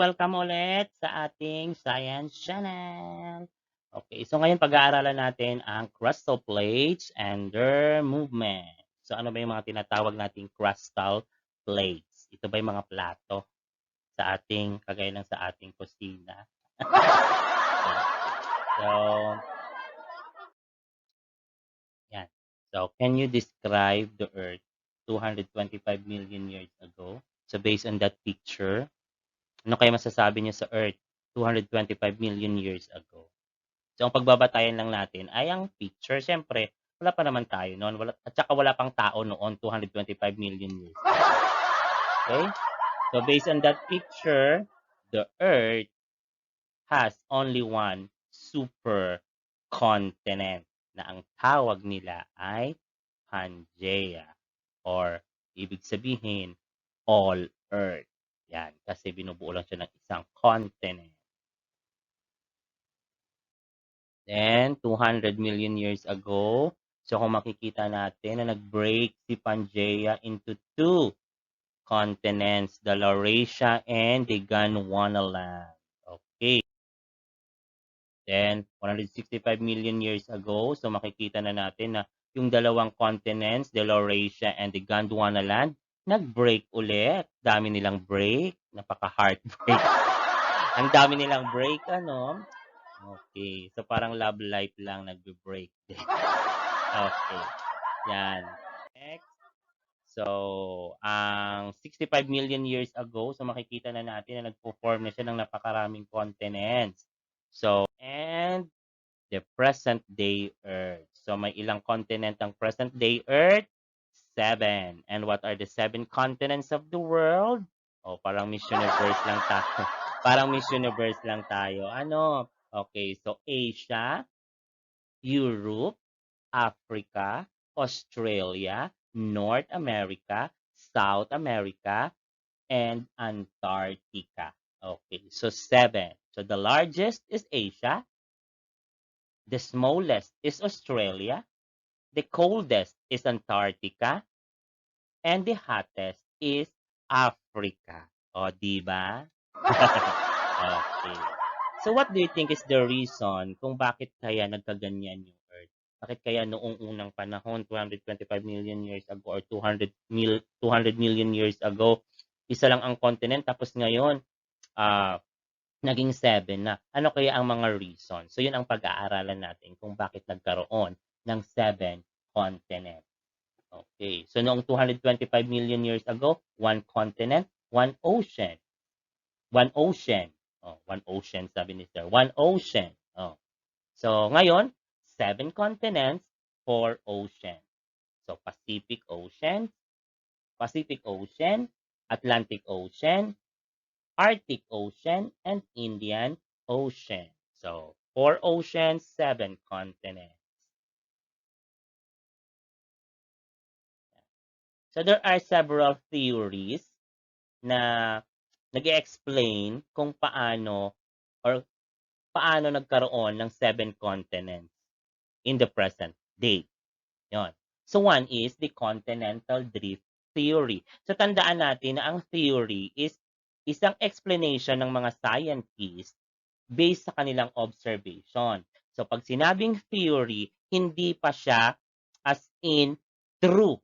welcome ulit sa ating Science Channel. Okay, so ngayon pag-aaralan natin ang crustal plates and their movement. So ano ba yung mga tinatawag nating crustal plates? Ito ba yung mga plato sa ating, kagaya ng sa ating kusina? So, yan. So, can you describe the Earth 225 million years ago? So, based on that picture, ano kaya masasabi niyo sa Earth 225 million years ago? So, ang pagbabatayan lang natin ay ang picture. Siyempre, wala pa naman tayo noon. At saka wala pang tao noon 225 million years ago. Okay? So, based on that picture, the Earth has only one super continent na ang tawag nila ay Pangea, or ibig sabihin, all Earth. Yan, kasi binubuo lang siya ng isang continent. Then, 200 million years ago, so kung makikita natin na nag-break si Pangea into two continents, the Laurasia and the Gondwanaland. Okay. Then, 165 million years ago, so makikita na natin na yung dalawang continents, the Laurasia and the Gondwanaland, nag-break ulit. Dami nilang break. Napaka-heartbreak. Ang dami nilang break, ano? Okay. So, parang love life lang nagbe-break din. Okay. Yan. Next. So, ang 65 million years ago, so makikita na natin na nagpo-form na siya ng napakaraming continents. So, and the present day Earth. So, may ilang continent ang present day Earth? 7. And what are the 7 continents of the world? Oh, parang Miss Universe lang tayo. Parang Miss Universe lang tayo. Ano? Okay, so Asia, Europe, Africa, Australia, North America, South America, and Antarctica. Okay, so 7. So the largest is Asia, the smallest is Australia, the coldest is Antarctica, and the hottest is Africa. O, diba? Okay. So what do you think is the reason kung bakit kaya nagkaganyan yung Earth? Bakit kaya noong unang panahon, 225 million years ago or 200 million years ago, isa lang ang continent, tapos ngayon, naging 7 na. Ano kaya ang mga reason? So yun ang pag-aaralan natin kung bakit nagkaroon ng 7 continent. Okay. So noong 225 million years ago, one continent, one ocean. One ocean. Oh, one ocean, sabi ni Sir. One ocean. Oh. So ngayon, 7 continents, 4 oceans. So Pacific Ocean, Atlantic Ocean, Arctic Ocean, and Indian Ocean. So 4 oceans, 7 continents. So there are several theories na nag-explain kung paano nagkaroon ng 7 continents in the present day. Yon. So one is the continental drift theory. So tandaan natin na ang theory is isang explanation ng mga scientists based sa kanilang observation. So pag sinabing theory, hindi pa siya as in true.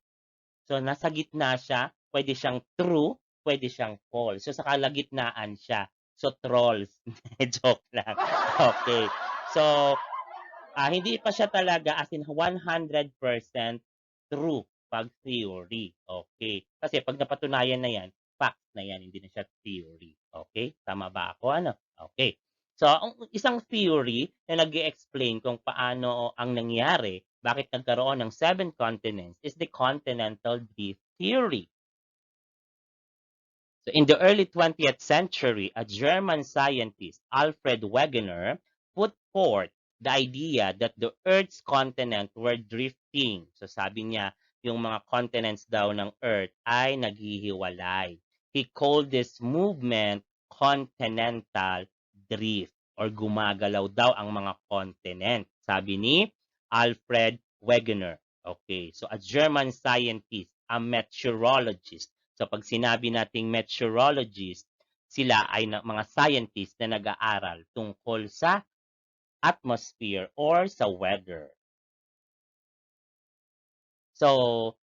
So nasa gitna siya, pwede siyang true, pwede siyang false. So sa kalagitnaan siya. So trolls. Joke lang. Okay. So hindi pa siya talaga as in 100% true pag theory. Okay. Kasi pag napatunayan na yan, fact na yan, hindi na siya theory. Okay? Tama ba ako? Ano? Okay. So, ang isang theory na nag-explain kung paano ang nangyari, bakit nagkaroon ng 7 continents, is the continental drift theory. So, in the early 20th century, a German scientist, Alfred Wegener, put forth the idea that the Earth's continents were drifting. So sabi niya, yung mga continents daw ng Earth ay naghihiwalay. He called this movement continental drift, or gumagalaw daw ang mga continent. Sabi ni Alfred Wegener. Okay, so a German scientist, a meteorologist. So pag sinabi nating meteorologist, Sila ay mga scientist na nag-aaral tungkol sa atmosphere or sa weather. So,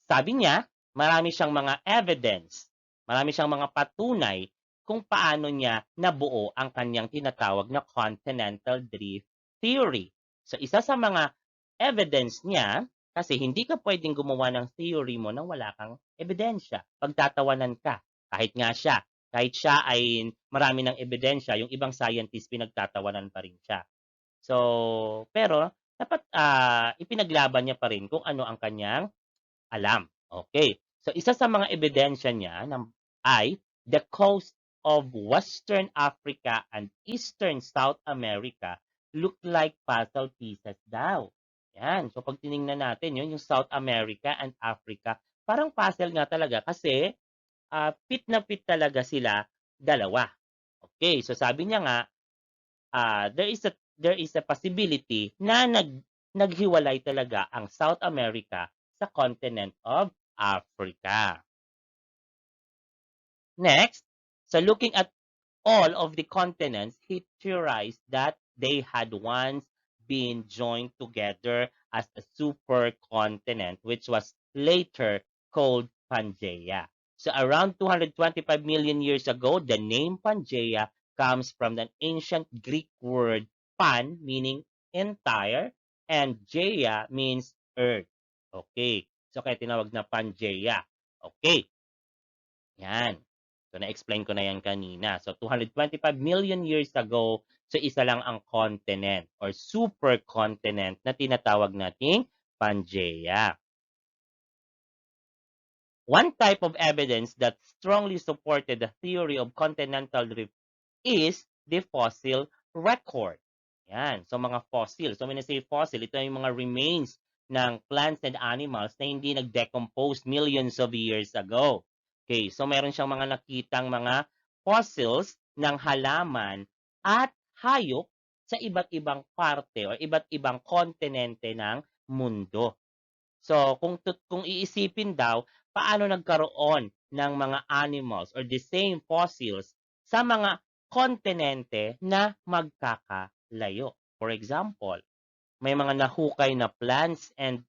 sabi niya, marami siyang mga evidence, marami siyang mga patunay kung paano niya nabuo ang kanyang tinatawag na continental drift theory. So isa sa mga evidence niya, kasi hindi ka pwedeng gumawa ng theory mo nang wala kang ebidensya. Pagtatawanan ka. Kahit siya ay marami ng ebidensya, yung ibang scientist pinagtatawanan pa rin siya. So, pero dapat ipinaglaban niya pa rin kung ano ang kanyang alam. Okay. So isa sa mga ebidensya niya ay the coast of Western Africa and Eastern South America look like puzzle pieces daw. Yan. So pag tiningnan natin yun, yung South America and Africa, parang puzzle nga talaga kasi fit na fit talaga sila dalawa. Okay. So sabi niya nga, there is a possibility na naghiwalay talaga ang South America sa continent of Africa. Next, so looking at all of the continents, he theorized that they had once been joined together as a supercontinent, which was later called Pangaea. So around 225 million years ago, the name Pangaea comes from the ancient Greek word pan, meaning entire, and Gaia means earth. Okay. So kaya tinawag na Pangaea. Okay. Yan. So na-explain ko na yan kanina. So 225 million years ago, so isa lang ang continent or supercontinent na tinatawag nating Pangaea. One type of evidence that strongly supported the theory of continental drift is the fossil record. Yan. So mga fossil. So when I say fossil, ito yung mga remains ng plants and animals na hindi nag-decompose millions of years ago. Okay, so meron siyang mga nakitang mga fossils ng halaman at hayop sa iba't ibang parte o iba't ibang kontinente ng mundo. So kung iisipin daw, paano nagkaroon ng mga animals or the same fossils sa mga kontinente na magkakalayo. For example, may mga nahukay na plants and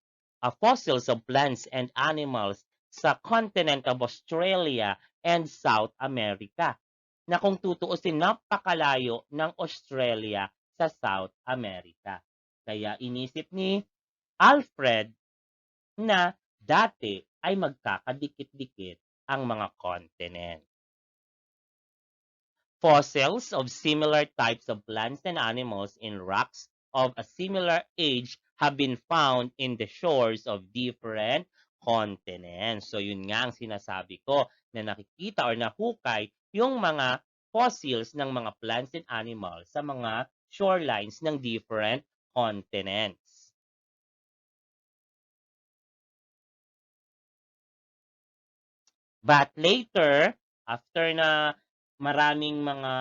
fossils of plants and animals sa continent of Australia and South America na kung tutuusin napakalayo ng Australia sa South America. Kaya inisip ni Alfred na dati ay magkakadikit-dikit ang mga continent. Fossils of similar types of plants and animals in rocks of a similar age have been found in the shores of different continents. So yun nga ang sinasabi ko na nakikita or nahukay yung mga fossils ng mga plants and animals sa mga shorelines ng different continents. But later, after na maraming mga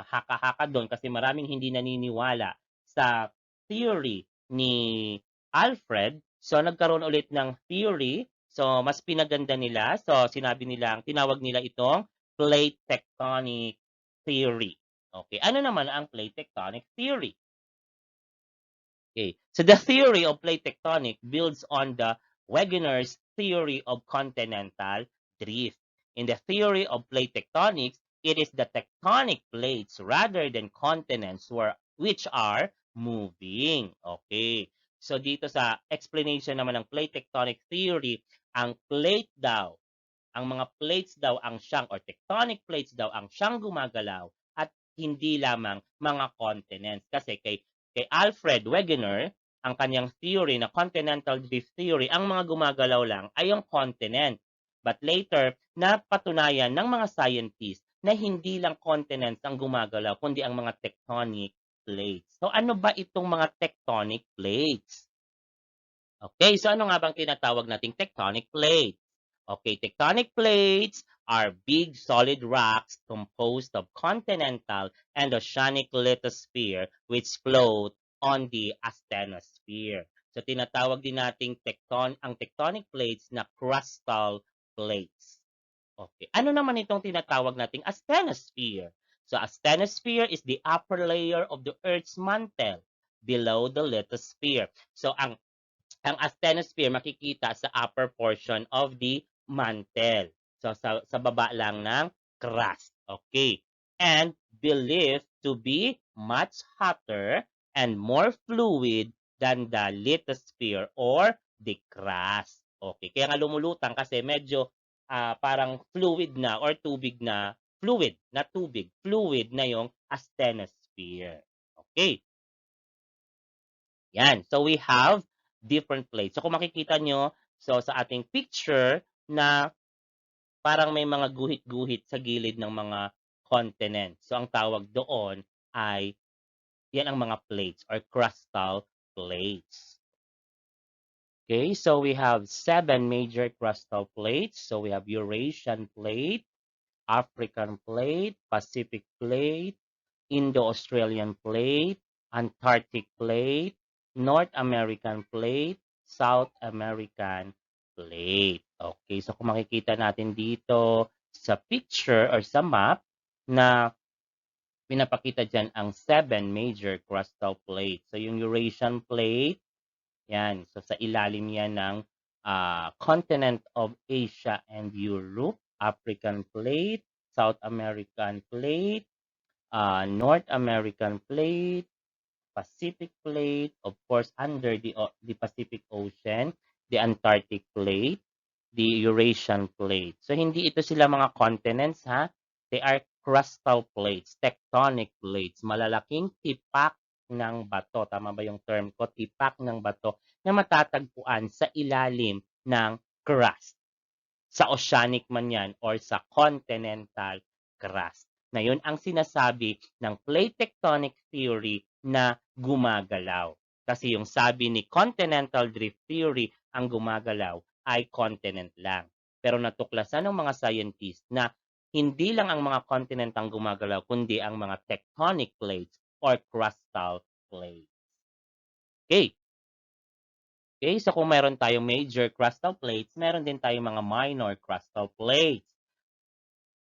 haka-haka doon kasi maraming hindi naniniwala sa theory ni Alfred, so nagkaroon ulit ng theory. So mas pinaganda nila. So sinabi nila, tinawag nila itong plate tectonic theory. Okay, ano naman ang plate tectonic theory? Okay, so the theory of plate tectonic builds on the Wegener's theory of continental drift. In the theory of plate tectonics, it is the tectonic plates rather than continents which are moving. Okay. So dito sa explanation naman ng plate tectonic theory, ang plate daw, ang mga plates daw ang siyang or tectonic plates daw ang siyang gumagalaw at hindi lamang mga continents. Kasi kay Alfred Wegener, ang kanyang theory na continental drift theory, ang mga gumagalaw lang ay yung continent. But later, napatunayan ng mga scientists na hindi lang continents ang gumagalaw, kundi ang mga tectonic plates. So ano ba itong mga tectonic plates? Okay, so ano nga bang tinatawag nating tectonic plates? Okay, tectonic plates are big solid rocks composed of continental and oceanic lithosphere which float on the asthenosphere. So tinatawag din nating ang tectonic plates na crustal plates. Okay. Ano naman itong tinatawag nating asthenosphere? So asthenosphere is the upper layer of the Earth's mantle below the lithosphere. So ang asthenosphere makikita sa upper portion of the mantle. So sa baba lang ng crust. Okay. And believed to be much hotter and more fluid than the lithosphere or the crust. Okay. Kaya nga lumulutang kasi medyo parang fluid na or tubig na, fluid, not tubig, fluid na yung asthenosphere. Okay. Yan. So we have different plates. So kung makikita nyo, so sa ating picture na parang may mga guhit-guhit sa gilid ng mga continent. So ang tawag doon ay yan ang mga plates or crustal plates. Okay, so we have 7 major crustal plates. So we have Eurasian plate, African plate, Pacific plate, Indo-Australian plate, Antarctic plate, North American plate, South American plate. Okay, so kung makikita natin dito sa picture or sa map na pinapakita dyan ang 7 major crustal plates. So yung Eurasian plate, yan. So sa ilalim yan ng continent of Asia and Europe, African plate, South American plate, North American plate, Pacific plate, of course, under the Pacific Ocean, the Antarctic plate, the Eurasian plate. So, hindi ito sila mga continents, ha? They are crustal plates, tectonic plates, malalaking tipak ng bato. Tama ba yung term ko? Tipak ng bato na matatagpuan sa ilalim ng crust. Sa oceanic man yan or sa continental crust. Na yun ang sinasabi ng plate tectonic theory na gumagalaw. Kasi yung sabi ni continental drift theory, ang gumagalaw ay continent lang. Pero natuklasan ng mga scientists na hindi lang ang mga continent ang gumagalaw, kundi ang mga tectonic plates or crustal plates. Okay. Okay, so kung meron tayong major crustal plates, meron din tayong mga minor crustal plates.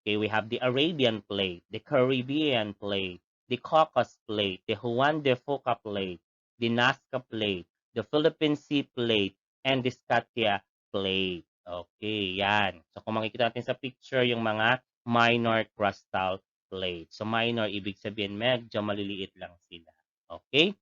Okay, we have the Arabian plate, the Caribbean plate, the Caucasus plate, the Juan de Fuca plate, the Nazca plate, the Philippine Sea plate, and the Scotia plate. Okay, yan. So kung makikita natin sa picture yung mga minor crustal plates. So minor, ibig sabihin medyo maliliit lang sila. Okay?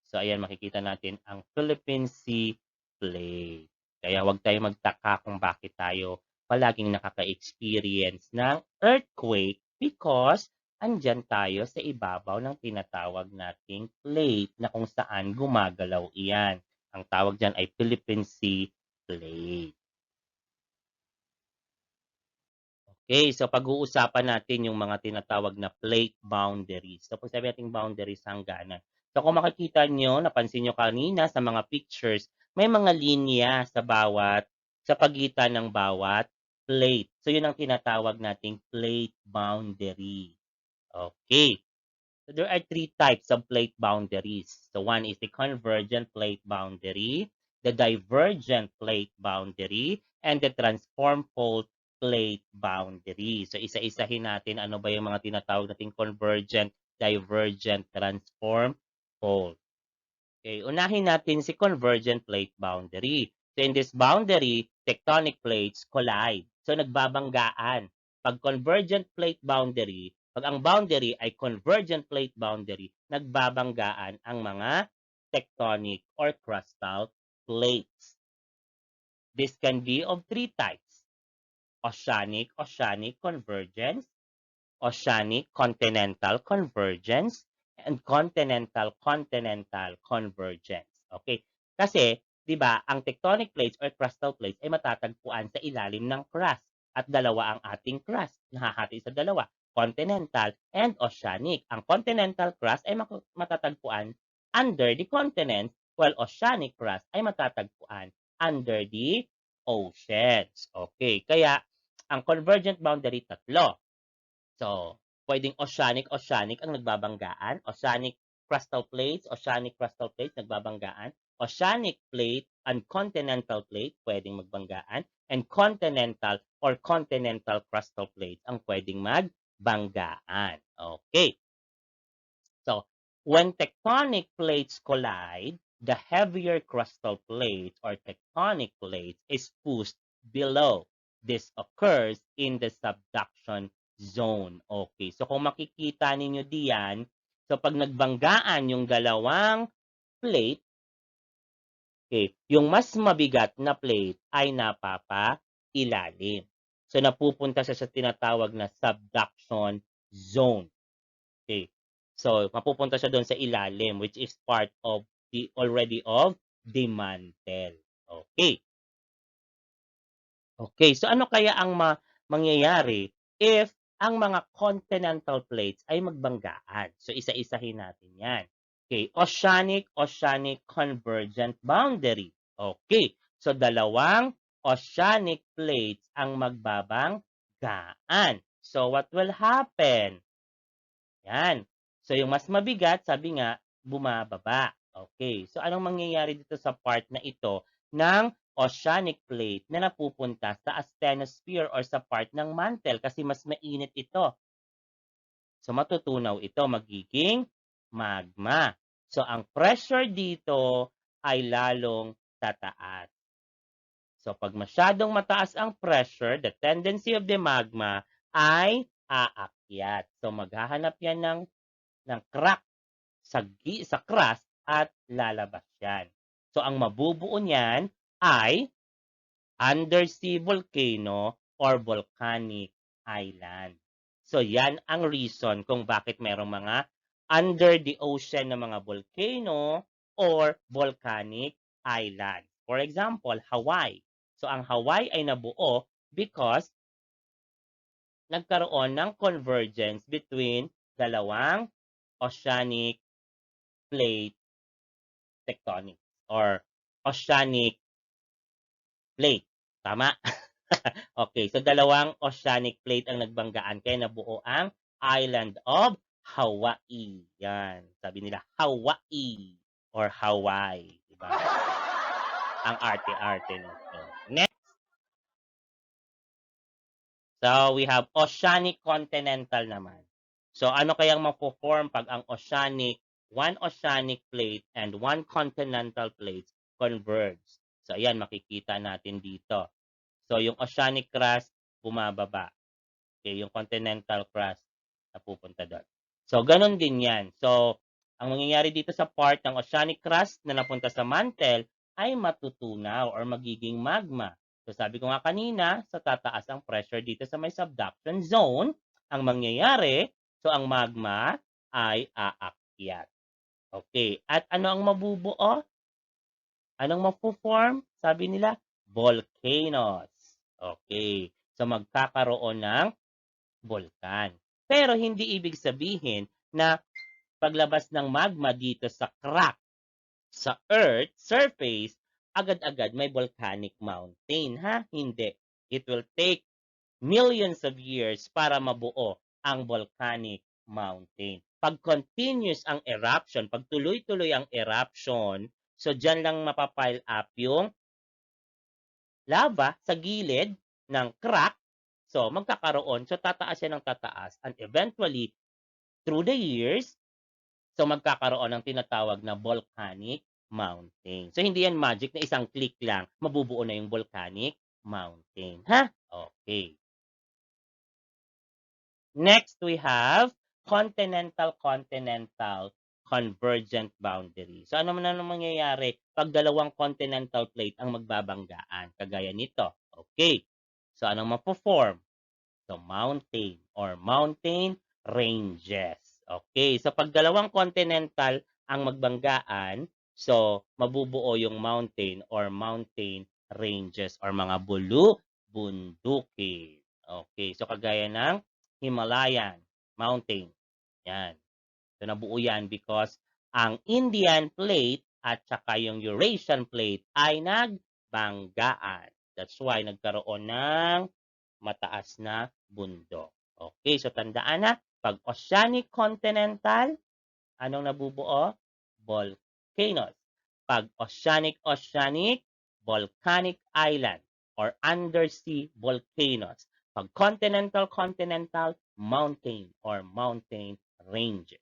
So ayan, makikita natin ang Philippine Sea plate. Kaya huwag tayo magtaka kung bakit tayo palaging nakaka-experience ng earthquake because andyan tayo sa ibabaw ng tinatawag nating plate na kung saan gumagalaw iyan. Ang tawag dyan ay Philippine Sea plate. Okay, so pag-uusapan natin yung mga tinatawag na plate boundaries. So pag sabi natin boundaries, hangganan. So kung makikita nyo, napansin nyo kanina sa mga pictures, may mga linya sa pagitan ng bawat plate. So yun ang tinatawag nating plate boundary. Okay. So there are 3 types of plate boundaries. So one is the convergent plate boundary, the divergent plate boundary, and the transform fault plate boundary. So isa-isahin natin ano ba yung mga tinatawag nating convergent, divergent, transform fault. Okay, unahin natin si convergent plate boundary. So in this boundary, tectonic plates collide. So nagbabanggaan. Pag convergent plate boundary, pag ang boundary ay convergent plate boundary, nagbabanggaan ang mga tectonic or crustal plates. This can be of 3 types. Oceanic convergence, oceanic continental convergence, and continental convergence. Okay? Kasi, 'di ba, ang tectonic plates or crustal plates ay matatagpuan sa ilalim ng crust at dalawa ang ating crust, nahahati sa dalawa, continental and oceanic. Ang continental crust ay matatagpuan under the continents while oceanic crust ay matatagpuan under the oceans. Okay, kaya ang convergent boundary tatlo. So, pwedeng oceanic ang nagbabanggaan, oceanic crustal plates nagbabanggaan, oceanic plate and continental plate pwedeng magbanggaan, and continental or continental crustal plates ang pwedeng magbanggaan. Okay. So, when tectonic plates collide, the heavier crustal plate or tectonic plate is pushed below. This occurs in the subduction zone. Okay, so kung makikita ninyo diyan, so pag nagbanggaan yung dalawang plate, okay, yung mas mabigat na plate ay napapailalim. So napupunta siya sa tinatawag na subduction zone. Okay. So, mapupunta siya doon sa ilalim, which is part of the already of the mantle. Okay. Okay. So, ano kaya ang mangyayari if ang mga continental plates ay magbanggaan? So, isa-isahin natin yan. Okay. Oceanic convergent boundary. Okay. So, dalawang oceanic plates ang magbabanggaan. So, what will happen? Yan. So, yung mas mabigat, sabi nga, bumababa. Okay. So, anong mangyayari dito sa part na ito ng oceanic plate na napupunta sa asthenosphere or sa part ng mantle kasi mas mainit ito. So, matutunaw ito, magiging magma. So, ang pressure dito ay lalong tataas. So, pag masyadong mataas ang pressure, the tendency of the magma ay aakyat. So, maghahanap yan ng crack sa crust at lalabas yan. So, ang mabubuo niyan ay undersea volcano or volcanic island. So, yan ang reason kung bakit merong mga under the ocean na mga volcano or volcanic island. For example, Hawaii. So, ang Hawaii ay nabuo because nagkaroon ng convergence between dalawang oceanic plate tectonic or oceanic plate. Tama? Okay, so dalawang oceanic plate ang nagbanggaan kaya nabuo ang island of Hawaii. Yan. Sabi nila Hawaii or Hawaii. Diba? Ang arte-arte nito. Next. So, we have oceanic continental naman. So, ano kayang mapo-form pag ang one oceanic plate and one continental plate converge? So, ayan, makikita natin dito. So, yung oceanic crust, bumababa. Okay, yung continental crust, napupunta doon. So, ganun din yan. So, ang mangyayari dito sa part ng oceanic crust na napunta sa mantle ay matutunaw or magiging magma. So, sabi ko nga kanina, sa tataas ang pressure dito sa may subduction zone, ang mangyayari, so ang magma ay aakyat. Okay, at ano ang mabubuo? Anong mapo-form? Sabi nila, volcanoes. Okay, so magkakaroon ng bulkan. Pero hindi ibig sabihin na paglabas ng magma dito sa crack sa Earth surface, agad-agad may volcanic mountain, ha? Hindi. It will take millions of years para mabuo ang volcanic mountain. Pag continuous ang eruption, pag tuloy-tuloy ang eruption, so dyan lang mapapile up yung lava sa gilid ng crack. So, magkakaroon. So, tataas yan ng tataas. And eventually, through the years, so magkakaroon ng tinatawag na volcanic mountain. So, hindi yan magic na isang click lang, mabubuo na yung volcanic mountain. Ha? Okay. Next, we have continental convergent boundary. So, ano man ang mangyayari pag dalawang continental plate ang magbabanggaan? Kagaya nito. Okay. So, anong mapo-form? So, mountain or mountain ranges. Okay. So, pag dalawang continental ang magbanggaan, so, mabubuo yung mountain or mountain ranges or mga bunduki. Okay. So, kagaya ng Himalayan mountain. Yan. So, nabuo yan because ang Indian plate at saka yung Eurasian plate ay nagbanggaan. That's why nagkaroon ng mataas na bundok. Okay, so tandaan na, pag oceanic continental, anong nabubuo? Volcanoes. Pag oceanic, volcanic island. or undersea volcanoes. Pag continental, continental, mountain or mountain ranges.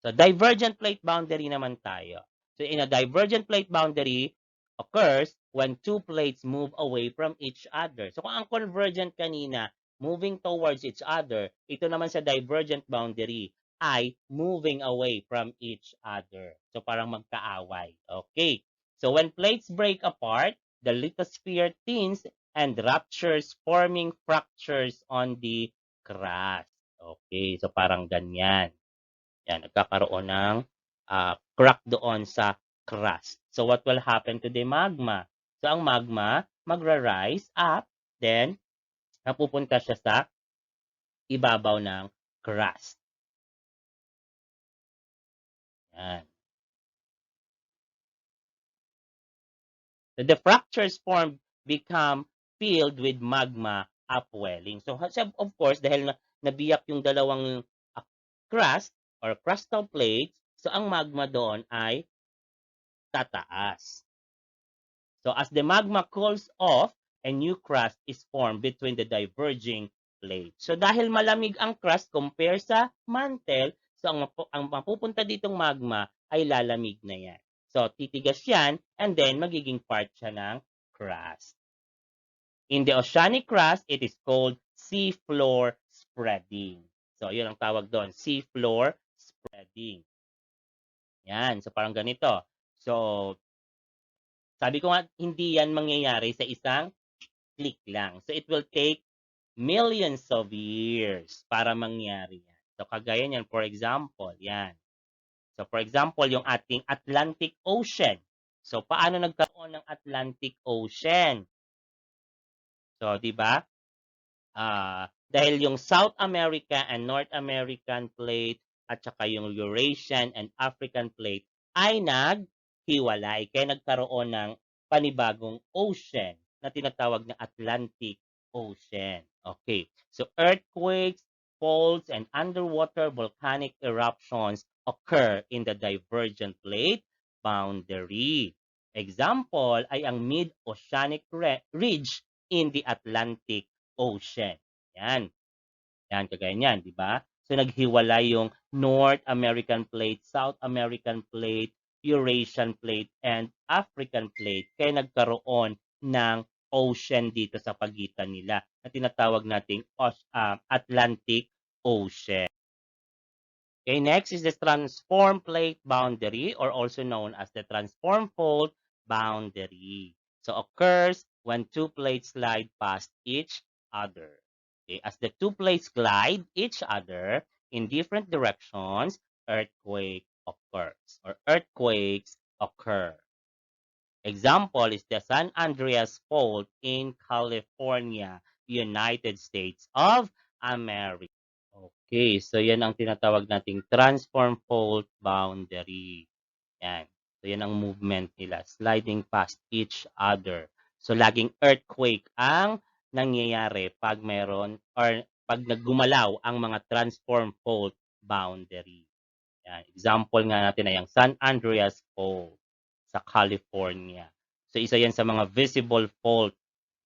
So, divergent plate boundary naman tayo. So, in a divergent plate boundary occurs when two plates move away from each other. So, kung ang convergent kanina, moving towards each other, ito naman sa divergent boundary ay moving away from each other. So, parang magkaaway. Okay. So, when plates break apart, the lithosphere thins and ruptures, forming fractures on the crust. Okay. So, parang ganyan. Yan, nagkakaroon ng crack doon sa crust. So what will happen to the magma? So ang magma magra-rise up, then napupunta siya sa ibabaw ng crust. Yan. So the fractures formed become filled with magma upwelling. So of course, dahil nabiyak yung dalawang crust or crustal plates, so ang magma doon ay tataas. So as the magma cools off, a new crust is formed between the diverging plates. So dahil malamig ang crust compare sa mantle, so ang mapupunta ditong magma ay lalamig na yan. So titigas yan and then magiging part siya ng crust. In the oceanic crust, it is called seafloor spreading. So yun ang tawag doon, seafloor spreading. Yan, so parang ganito. So sabi ko nga, hindi yan mangyayari sa isang click lang. So, it will take millions of years para mangyari yan. So, kagaya niyan, for example, yan. So, for example, yung ating Atlantic Ocean. So, paano nagkaroon ng Atlantic Ocean? So, di ba? Dahil yung South America and North American plate at saka yung Eurasian and African plate ay naghiwalay. Kaya nagkaroon ng panibagong ocean na tinatawag na Atlantic Ocean. Okay. So earthquakes, faults, and underwater volcanic eruptions occur in the divergent plate boundary. Example ay ang mid-oceanic ridge in the Atlantic Ocean. Yan. Yan, kagaya niyan, di ba? So, naghiwalay yung North American plate, South American plate, Eurasian plate, and African plate. Kaya nagkaroon ng ocean dito sa pagitan nila na tinatawag nating Atlantic Ocean. Okay, next is the transform plate boundary or also known as the transform fault boundary. So occurs when two plates slide past each other. Okay, as the two plates glide each other in different directions, earthquake occurs or earthquakes occur. Example is the San Andreas Fault in California, United States of America. Okay, so yan ang tinatawag nating transform fault boundary. Yan. So yan ang movement nila, sliding past each other. So laging earthquake ang nangyayari pag meron or pag naggumalaw ang mga transform fault boundary. Yan. Example nga natin ay ang San Andreas Fault sa California. So isa yan sa mga visible fault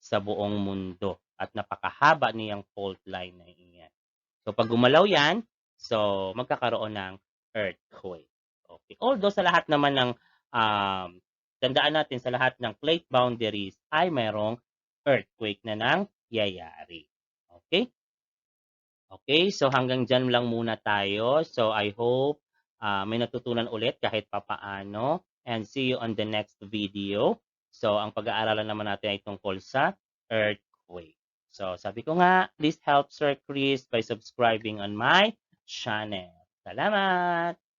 sa buong mundo at napakahaba niyang fault line na iyan. So pag gumalaw yan, so magkakaroon ng earthquake. Okay. Although sa lahat naman ng tandaan natin sa lahat ng plate boundaries ay mayroong earthquake na nangyayari. Okay? Okay, so hanggang dyan lang muna tayo. So I hope may natutunan ulit kahit papaano. And see you on the next video. So ang pag-aaralan naman natin ay tungkol sa earthquake. So sabi ko nga, please help Sir Chris by subscribing on my channel. Salamat!